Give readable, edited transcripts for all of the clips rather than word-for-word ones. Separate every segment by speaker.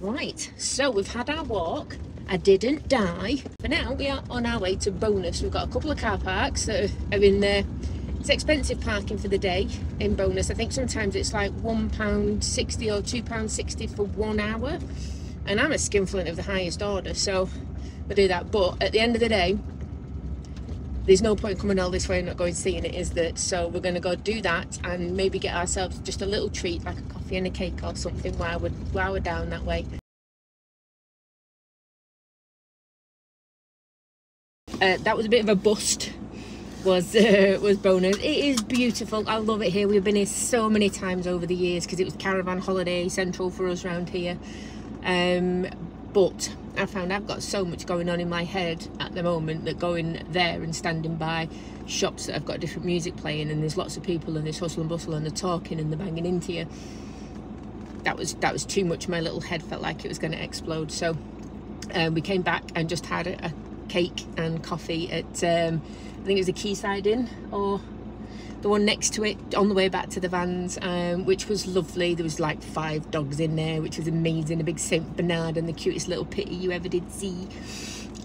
Speaker 1: Right, so we've had our walk. I didn't die. For now, we are on our way to Bowness. We've got a couple of car parks that are in there. It's expensive parking for the day in Bowness. I think sometimes it's like £1.60 or £2.60 for 1 hour. And I'm a skinflint of the highest order, so we'll do that. But at the end of the day, there's no point coming all this way and not going seeing it, is there? So we're going to go do that and maybe get ourselves just a little treat, like a coffee and a cake or something while we're down that way. That was a bit of a bust, was Bowness. It is beautiful. I love it here. We've been here so many times over the years because it was caravan holiday central for us around here. But I found I've got so much going on in my head at the moment that going there and standing by shops that have got different music playing and there's lots of people and there's hustle and bustle and they're talking and they're banging into you, that was too much. My little head felt like it was going to explode. So we came back and just had a cake and coffee at I think it was a Quayside Inn or the one next to it on the way back to the vans, which was lovely. There was like 5 dogs in there, which was amazing. A big Saint Bernard and the cutest little pitty you ever did see.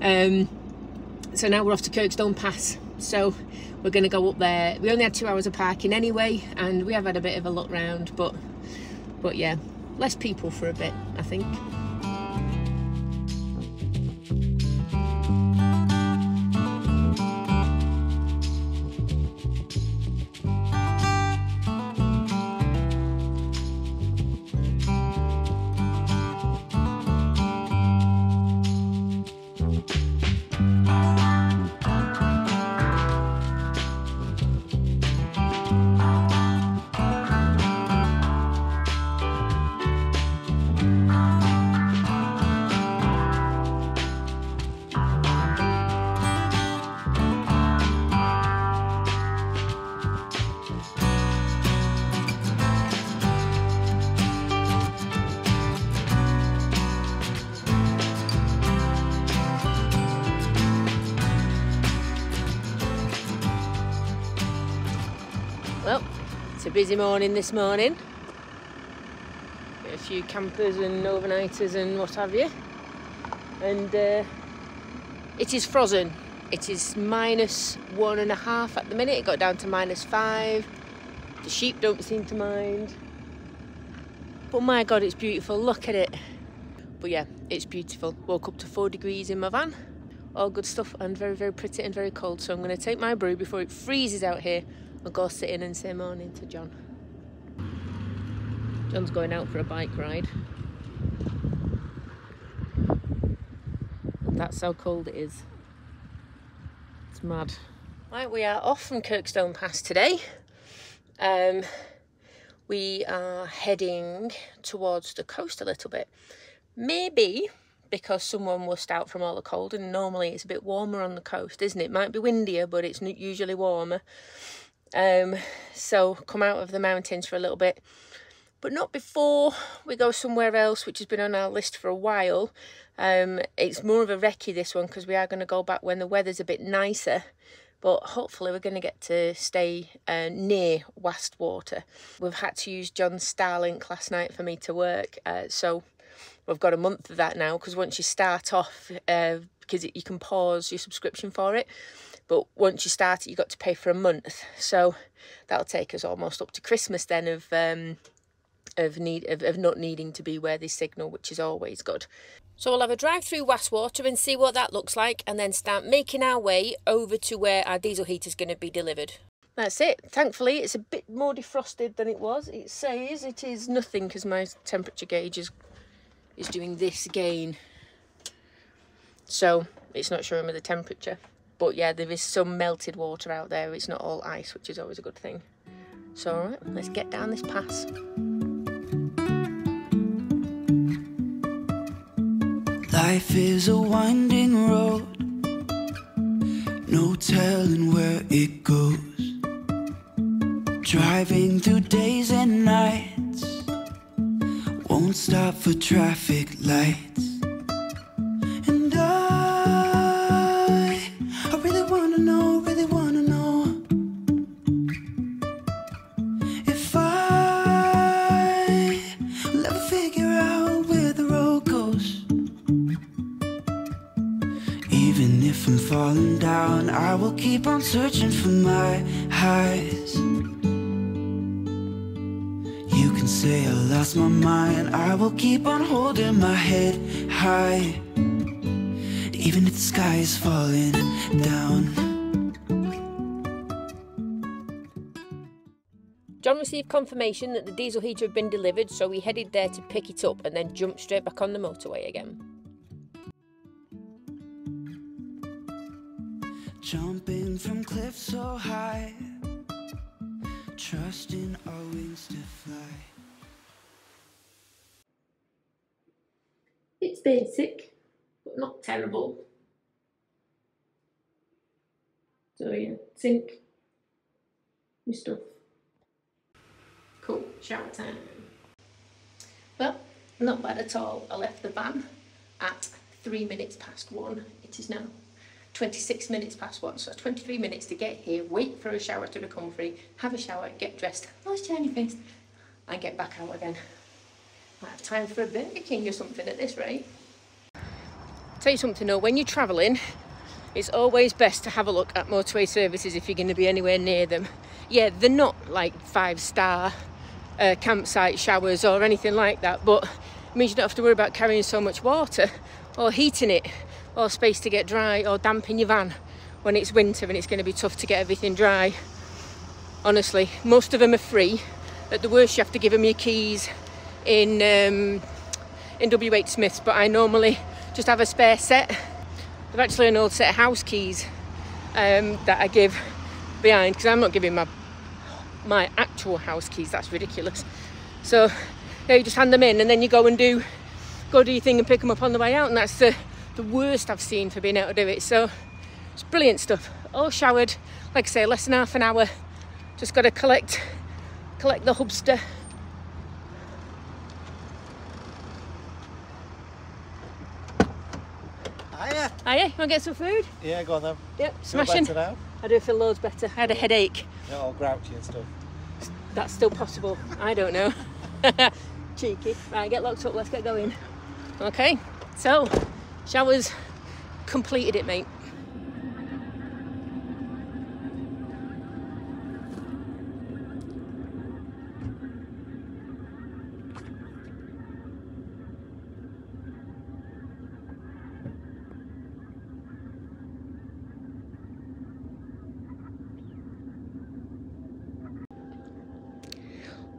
Speaker 1: So now we're off to Kirkstone Pass, so we're going to go up there. We only had 2 hours of parking anyway, and we have had a bit of a look round, but yeah, less people for a bit, I think. Well, it's a busy morning this morning. Got a few campers and overnighters and what have you. And it is frozen. It is -1.5 at the minute. It got down to -5. The sheep don't seem to mind. But my God, it's beautiful. Look at it. But yeah, it's beautiful. Woke up to 4 degrees in my van. All good stuff and very, very pretty and very cold. So I'm going to take my brew before it freezes out here. I'll go sit in and say morning to John. John's going out for a bike ride. And that's how cold it is. It's mad. Right, we are off from Kirkstone Pass today. We are heading towards the coast a little bit. Maybe because someone was out from all the cold, and normally it's a bit warmer on the coast, isn't it? It might be windier, but it's usually warmer. So come out of the mountains for a little bit, but not before we go somewhere else, which has been on our list for a while. It's more of a recce, this one, because we are going to go back when the weather's a bit nicer, but hopefully we're going to get to stay near Wastwater. We've had to use John's Starlink last night for me to work, so we've got a month of that now, because once you start off, because you can pause your subscription for it, but once you start it, you've got to pay for a month. So that'll take us almost up to Christmas then of not needing to be where they signal, which is always good. So we'll have a drive through Wastwater and see what that looks like, and then start making our way over to where our diesel heater is going to be delivered. That's it. Thankfully, it's a bit more defrosted than it was. It says it is nothing because my temperature gauge is doing this again. So it's not showing me the temperature. But yeah, there is some melted water out there. It's not all ice, which is always a good thing. So all right, let's get down this pass.
Speaker 2: Life is a winding road, no telling where it goes. Driving through days and nights, won't stop for traffic lights. And I really wanna know if I will ever figure out where the road goes. from falling down. I will keep on searching for my highs. You can say I lost my mind. I will keep on holding my head high, even if the sky is falling down.
Speaker 1: John received confirmation that the diesel heater had been delivered, so we headed there to pick it up and then jumped straight back on the motorway again.
Speaker 2: Jumping from cliffs so high, trusting our wings to fly.
Speaker 1: It's basic, but not terrible. So yeah, sink, your stuff. Cool, shower time. Well, not bad at all. I left the van at 3 minutes past 1. It is now 26 minutes past 1, so 23 minutes to get here, wait for a shower to become free, have a shower, get dressed, nice shiny face, and get back out again. I have time for a Burger King or something at this rate. Tell you something though, when you're travelling, it's always best to have a look at motorway services if you're going to be anywhere near them. Yeah, they're not like 5-star campsite showers or anything like that, but it means you don't have to worry about carrying so much water or heating it or space to get dry or damp in your van when it's winter and it's going to be tough to get everything dry. Honestly, most of them are free. At the worst, you have to give them your keys in WH Smith's, but I normally just have a spare set. They've actually an old set of house keys that I give behind, because I'm not giving my actual house keys, that's ridiculous. So yeah, you just hand them in and then you go do your thing and pick them up on the way out, and that's the worst I've seen for being able to do it. So it's brilliant stuff. All showered, like I say, less than half an hour. Just got to collect the hubster.
Speaker 3: Hiya.
Speaker 1: Hiya, you want to get some food?
Speaker 3: Yeah, go on then.
Speaker 1: Yep,
Speaker 3: Feel
Speaker 1: smashing.
Speaker 3: better now?
Speaker 1: I do feel loads better. I had a headache.
Speaker 3: Not all grouchy and stuff.
Speaker 1: That's still possible. I don't know. Cheeky. Right, get locked up. Let's get going. Okay, so showers completed it, mate.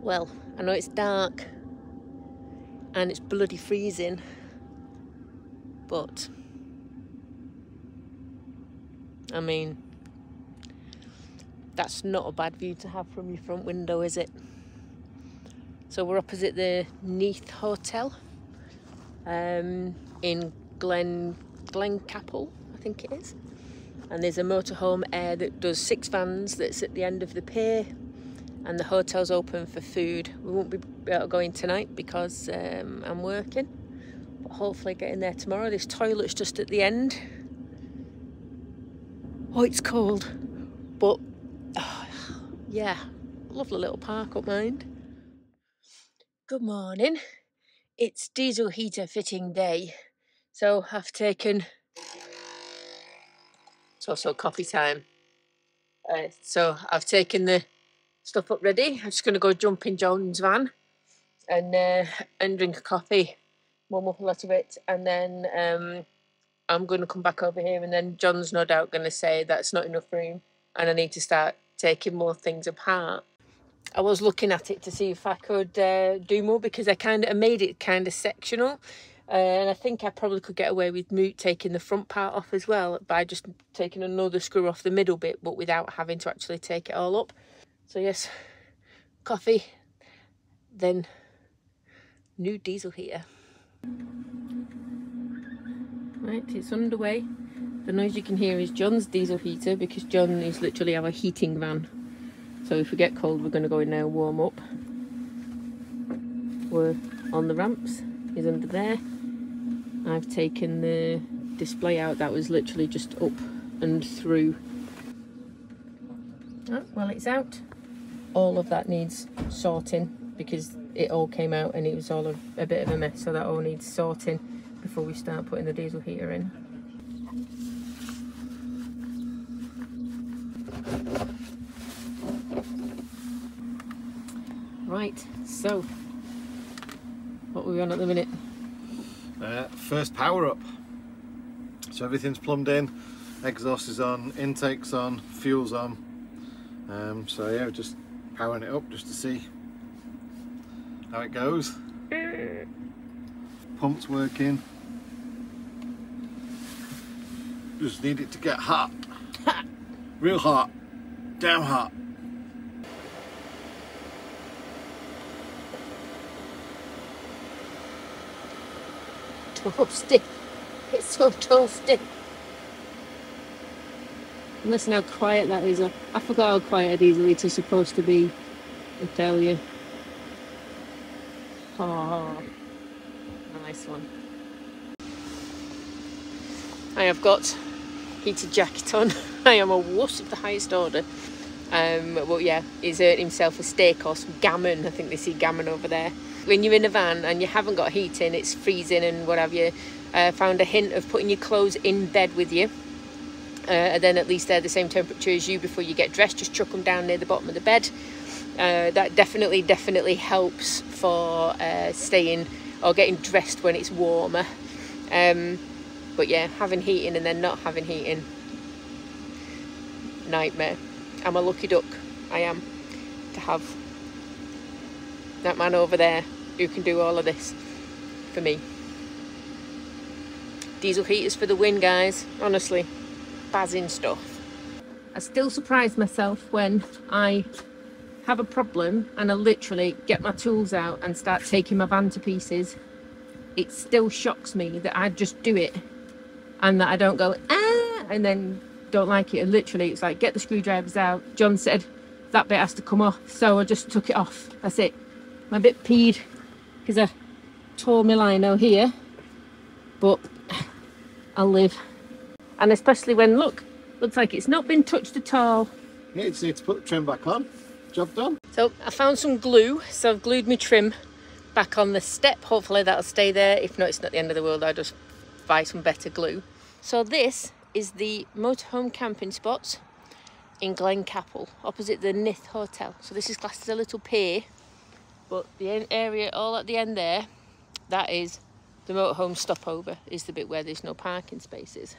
Speaker 1: Well, I know it's dark and it's bloody freezing, but I mean, that's not a bad view to have from your front window, is it? So we're opposite the Neath Hotel in Glencapel, I think it is. And there's a motorhome Air that does 6 vans that's at the end of the pier. And the hotel's open for food. We won't be able to go in tonight because I'm working, but hopefully get in there tomorrow. This toilet's just at the end. Oh, it's cold, but yeah, lovely little park up mind. Good morning. It's diesel heater fitting day, so I've taken. It's also coffee time. So I've taken the stuff up ready. I'm just going to go jump in John's van and drink a coffee, warm up a little bit, and then I'm going to come back over here, and then John's no doubt going to say that's not enough room and I need to start taking more things apart. I was looking at it to see if I could do more, because I made it kind of sectional, and I think I probably could get away with taking the front part off as well by just taking another screw off the middle bit, but without having to actually take it all up. So yes, coffee, then new diesel heater. Right, it's underway. The noise you can hear is John's diesel heater, because John is literally our heating van. So if we get cold, we're going to go in there and warm up. We're on the ramps, he's under there. I've taken the display out, that was literally just up and through. Oh, well, it's out. All of that needs sorting because it all came out and it was all a bit of a mess, so that all needs sorting before we start putting the diesel heater in. Right, so what are we on at the minute?
Speaker 3: First power up. So everything's plumbed in, exhaust is on, intake's on, fuel's on. So yeah, we're just powering it up just to see how it goes. Pump's working. Just need it to get hot. Real hot. Damn hot.
Speaker 1: Toasty. It's so toasty. Listen how quiet that is. I forgot how quiet these litres are supposed to be, I tell you. Oh, nice one. I have got heated jacket on. I am a wuss of the highest order. But yeah, he's earned himself a steak or some gammon. I think they see gammon over there. When you're in a van and you haven't got heating, it's freezing and what have you, found a hint of putting your clothes in bed with you. And then at least they're the same temperature as you before you get dressed. Just chuck them down near the bottom of the bed. That definitely helps for staying or getting dressed when it's warmer. But yeah, having heating and then not having heating, nightmare. I'm a lucky duck, I am, to have that man over there who can do all of this for me. Diesel heaters for the win, guys, honestly, bazzing stuff. I still surprise myself when I have a problem and I literally get my tools out and start taking my van to pieces. It still shocks me that I just do it and that I don't go, ah, and then don't like it. And literally, it's like, get the screwdrivers out. John said that bit has to come off, so I just took it off. That's it. I'm a bit peed because I tore my lino here, but I'll live. And especially when, look, looks like it's not been touched at all.
Speaker 3: Yeah, you just need to put the trim back on. Job done.
Speaker 1: So I found some glue, so I've glued my trim back on the step. Hopefully that'll stay there. If not, it's not the end of the world. I'll just buy some better glue. So this is the motorhome camping spot in Glen Capel, opposite the Nith Hotel. So this is classed as a little pier, but the area all at the end there, that is the motorhome stopover, is the bit where there's no parking spaces.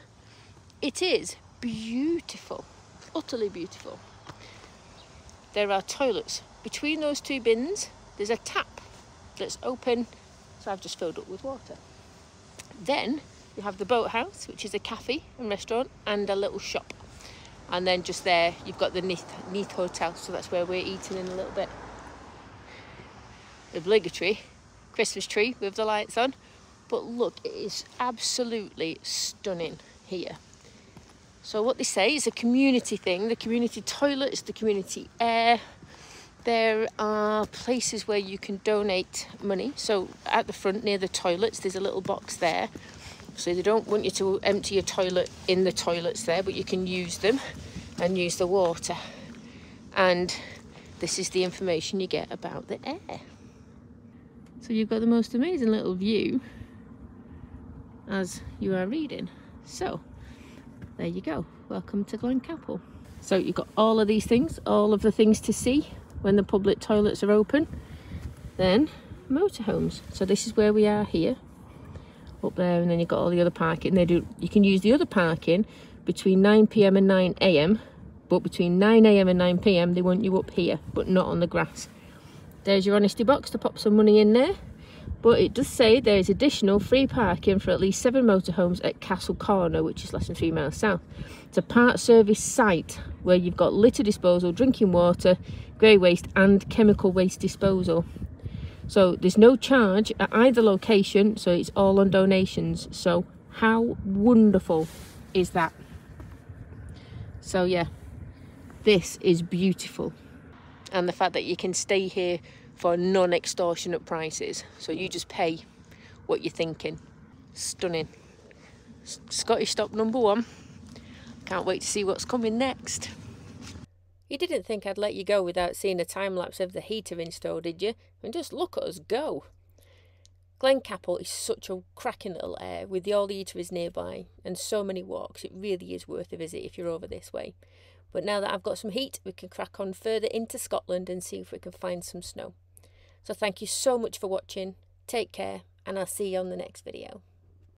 Speaker 1: It is beautiful, utterly beautiful. There are toilets between those two bins. There's a tap that's open, so I've just filled up with water. Then you have the boathouse, which is a cafe and restaurant and a little shop. And then just there, you've got the Nith Hotel, so that's where we're eating in a little bit. The obligatory Christmas tree with the lights on. But look, it is absolutely stunning here. So what they say is a community thing, the community toilets, the community air. There are places where you can donate money. So at the front near the toilets, there's a little box there. So they don't want you to empty your toilet in the toilets there, but you can use them and use the water. And this is the information you get about the air. So you've got the most amazing little view as you are reading. So there you go. Welcome to Glen Capel. So you've got all of these things, all of the things to see when the public toilets are open. Then motorhomes. So this is where we are here, up there, and then you've got all the other parking. You can use the other parking between 9 PM and 9 AM, but between 9 AM and 9 PM they want you up here, but not on the grass. There's your honesty box to pop some money in there. But it does say there is additional free parking for at least 7 motorhomes at Castle Corner, which is less than 3 miles south. It's a part service site where you've got litter disposal, drinking water, grey waste and chemical waste disposal. So there's no charge at either location, so it's all on donations. So how wonderful is that? So yeah, this is beautiful. And the fact that you can stay here for non-extortionate prices, so you just pay what you're thinking. Stunning. Scottish stop number 1. Can't wait to see what's coming next. You didn't think I'd let you go without seeing a time lapse of the heater install, did you? And just look at us go. Glen Capel is such a cracking little area with the old eateries nearby and so many walks. It really is worth a visit if you're over this way. But now that I've got some heat, we can crack on further into Scotland and see if we can find some snow. So thank you so much for watching. Take care, and I'll see you on the next video.